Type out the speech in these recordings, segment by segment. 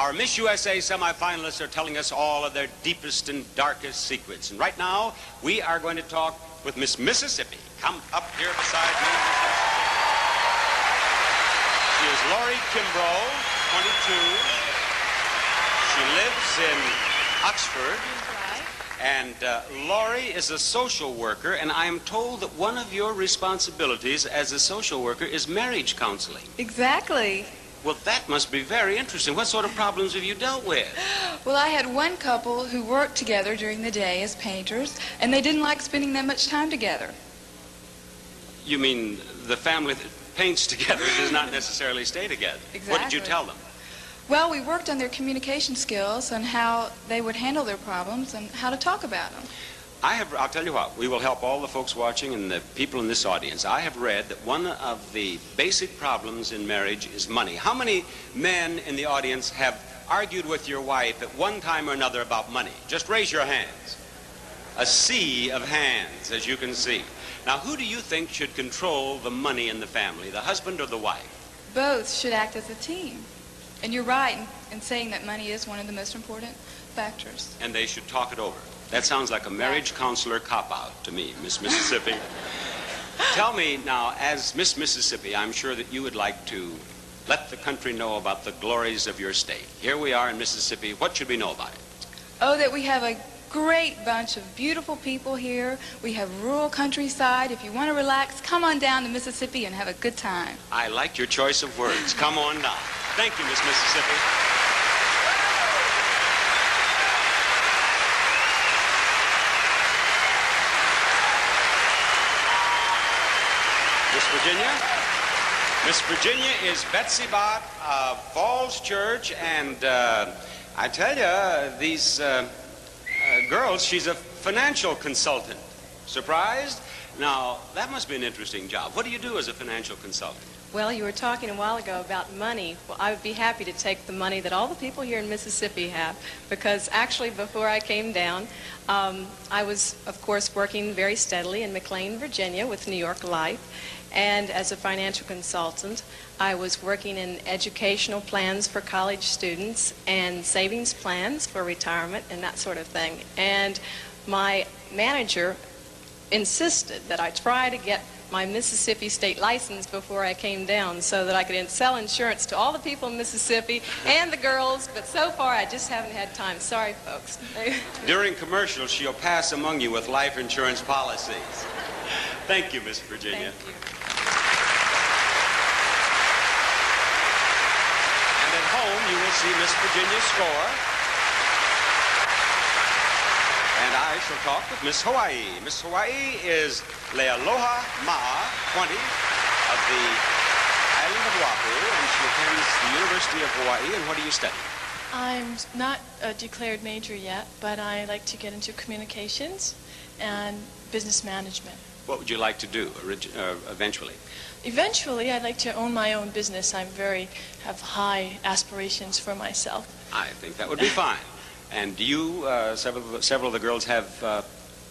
Our Miss USA semifinalists are telling us all of their deepest and darkest secrets. And right now, we are going to talk with Miss Mississippi. Come up here beside me. She is Laurie Kimbrough, 22. She lives in Oxford. And Laurie is a social worker, and I am told that one of your responsibilities as a social worker is marriage counseling. Exactly. Well, that must be very interesting. What sort of problems have you dealt with? Well, I had one couple who worked together during the day as painters, and they didn't like spending that much time together. You mean the family that paints together does not necessarily stay together? Exactly. What did you tell them? Well, we worked on their communication skills and how they would handle their problems and how to talk about them. I'll tell you what, we will help all the folks watching and the people in this audience. I have read that one of the basic problems in marriage is money. How many men in the audience have argued with your wife at one time or another about money? Just raise your hands. A sea of hands, as you can see. Now, who do you think should control the money in the family, the husband or the wife? Both should act as a team. And you're right in saying that money is one of the most important factors. And they should talk it over. That sounds like a marriage counselor cop-out to me, Miss Mississippi. Tell me now, as Miss Mississippi, I'm sure that you would like to let the country know about the glories of your state. Here we are in Mississippi. What should we know about it? Oh, that we have a great bunch of beautiful people here. We have rural countryside. If you want to relax, come on down to Mississippi and have a good time. I like your choice of words. Come on down. Thank you, Miss Mississippi. Miss Virginia? Miss Virginia is Betsy Bott of Falls Church, and I tell you, these girls, she's a financial consultant. Surprised? Now, that must be an interesting job. What do you do as a financial consultant? Well, you were talking a while ago about money. Well, I would be happy to take the money that all the people here in Mississippi have, because actually before I came down, I was, of course, working very steadily in McLean, Virginia with New York Life. And as a financial consultant, I was working in educational plans for college students and savings plans for retirement and that sort of thing. And my manager insisted that I try to get my Mississippi state license before I came down so that I could sell insurance to all the people in Mississippi and the girls, but so far I just haven't had time. Sorry, folks. During commercials, she'll pass among you with life insurance policies. Thank you, Miss Virginia. Thank you. And at home, you will see Miss Virginia score. And I shall talk with Miss Hawaii. Miss Hawaii is Leialoha Ma'a, 20, of the island of Oahu, and she attends the University of Hawaii. And what do you study? I'm not a declared major yet, but I like to get into communications and business management. What would you like to do eventually? Eventually, I'd like to own my own business. Have high aspirations for myself. I think that would be fine. And do you, several of the girls have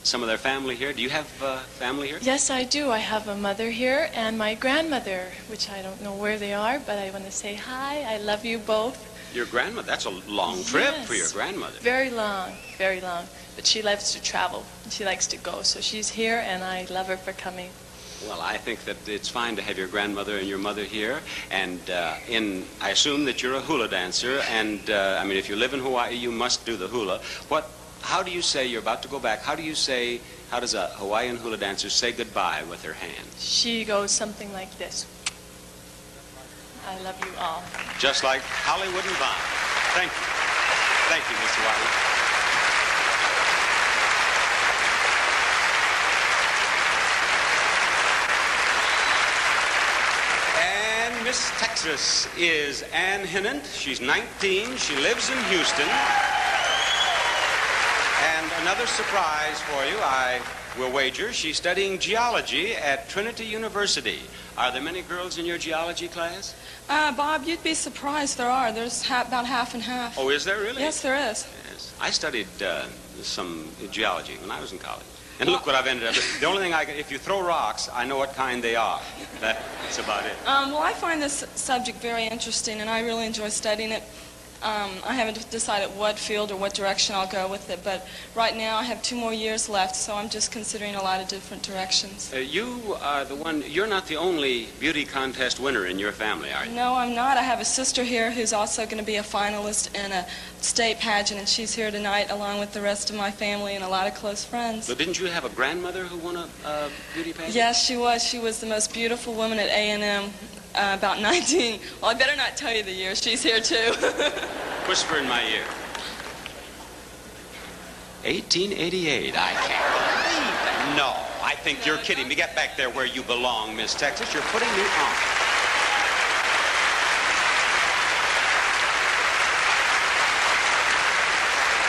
some of their family here? Do you have family here? Yes, I do. I have a mother here and my grandmother, which I don't know where they are, but I want to say hi. I love you both. Your grandmother? That's a long trip for your Yes. grandmother. Very long, very long. But she loves to travel. She likes to go. So she's here, and I love her for coming. Well, I think that it's fine to have your grandmother and your mother here. And I assume that you're a hula dancer. And, I mean, if you live in Hawaii, you must do the hula. How do you say, you're about to go back, how does a Hawaiian hula dancer say goodbye with her hand? She goes something like this. I love you all. Just like Hollywood and Bond. Thank you. Thank you, Miss Hawaii. Miss Texas is Ann Hinnant. She's 19. She lives in Houston. And another surprise for you, I will wager, she's studying geology at Trinity University. Are there many girls in your geology class? Bob, you'd be surprised there are. There's about half and half. Oh, is there really? Yes, there is. Yes. I studied some geology when I was in college. And look what I've ended up with. The only thing if you throw rocks, I know what kind they are. That's about it. Well, I find this subject very interesting, and I really enjoy studying it. I haven't decided what field or what direction I'll go with it, but right now I have 2 more years left, so I'm just considering a lot of different directions. You are the one, you're not the only beauty contest winner in your family, are you? No, I'm not. I have a sister here who's also going to be a finalist in a state pageant, and she's here tonight along with the rest of my family and a lot of close friends. But didn't you have a grandmother who won a beauty pageant? Yes, she was. She was the most beautiful woman at A&M. About 19. Well, I better not tell you the year. She's here, too. Whisper in my ear. 1888. I can't believe that. No, I think you're kidding me. Get back there where you belong, Miss Texas. You're putting me on.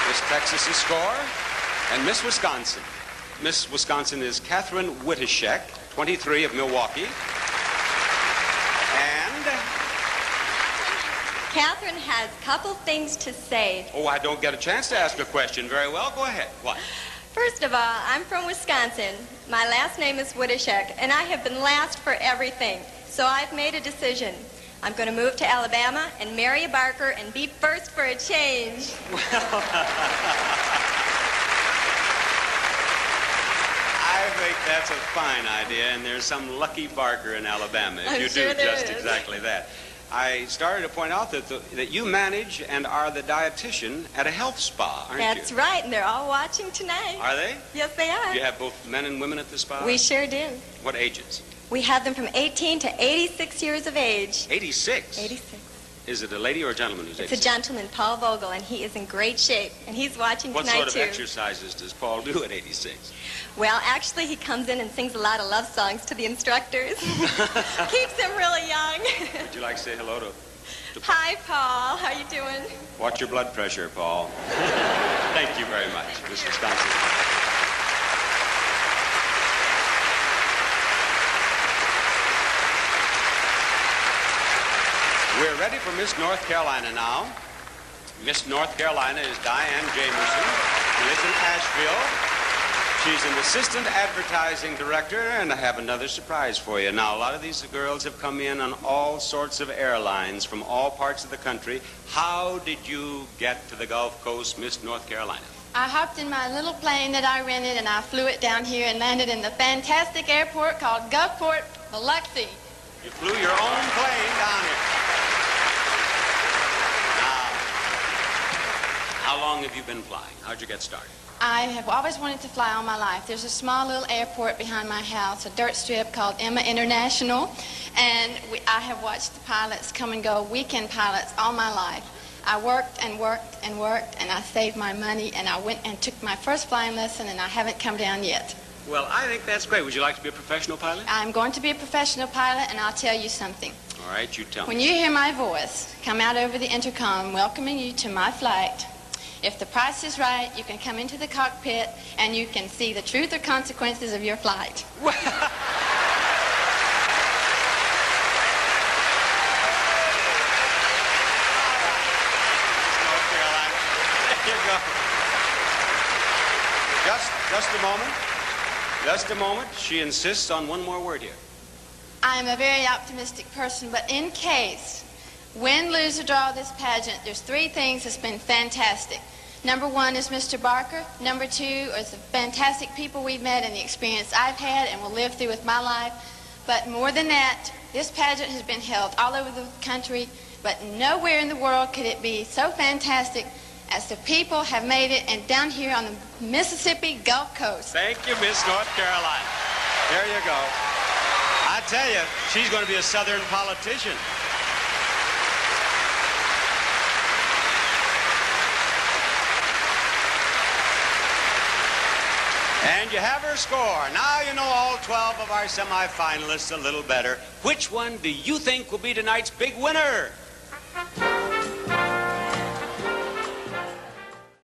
Miss Texas's score and Miss Wisconsin. Miss Wisconsin is Kathryn Wituschek, 23 of Milwaukee. Kathryn has a couple things to say. Oh, I don't get a chance to ask a question. Very well, go ahead. What? First of all, I'm from Wisconsin. My last name is Wituschek, and I have been last for everything. So I've made a decision. I'm going to move to Alabama and marry a Barker and be first for a change. Well, I think that's a fine idea, and there's some lucky Barker in Alabama if you do just exactly that. I started to point out that you manage and are the dietitian at a health spa, aren't you? That's right, and they're all watching tonight. Are they? Yes, they are. Do you have both men and women at the spa? We sure do. What ages? We have them from 18 to 86 years of age. 86? 86. Is it a lady or a gentleman who's 86? It's a gentleman, Paul Vogel, and he is in great shape, and he's watching tonight, too. What sort of exercises does Paul do at 86? Well, actually, he comes in and sings a lot of love songs to the instructors. Keeps them really young. Would you like to say hello to Paul? Hi, Paul. How you doing? Watch your blood pressure, Paul. Thank you very much, Miss Wisconsin. We're ready for Miss North Carolina now. Miss North Carolina is Diane Jamerson. She lives in Asheville. She's an assistant advertising director, and I have another surprise for you. Now, a lot of these girls have come in on all sorts of airlines from all parts of the country. How did you get to the Gulf Coast, Miss North Carolina? I hopped in my little plane that I rented, and I flew it down here and landed in the fantastic airport called Gulfport, Biloxi. You flew your own plane down here. Now, how long have you been flying? How'd you get started? I have always wanted to fly all my life. There's a small little airport behind my house, a dirt strip called Emma International, and I have watched the pilots come and go, weekend pilots, all my life. I worked and worked and worked, and I saved my money, and I went and took my first flying lesson, and I haven't come down yet. Well, I think that's great. Would you like to be a professional pilot? I'm going to be a professional pilot, and I'll tell you something. All right, you tell me. When you hear my voice come out over the intercom welcoming you to my flight, if the price is right, you can come into the cockpit and you can see the truth or consequences of your flight. Well, North Carolina. There you go. Just a moment. Just a moment. She insists on one more word here. I'm a very optimistic person, but in case, win, lose, or draw this pageant, there's 3 things that's been fantastic. Number 1 is Mr. Barker. Number 2 is the fantastic people we've met and the experience I've had and will live through with my life. But more than that, this pageant has been held all over the country, but nowhere in the world could it be so fantastic as the people have made it and down here on the Mississippi Gulf Coast. Thank you, Miss North Carolina. There you go. I tell you, she's going to be a Southern politician. And you have her score. Now you know all 12 of our semifinalists a little better. Which one do you think will be tonight's big winner?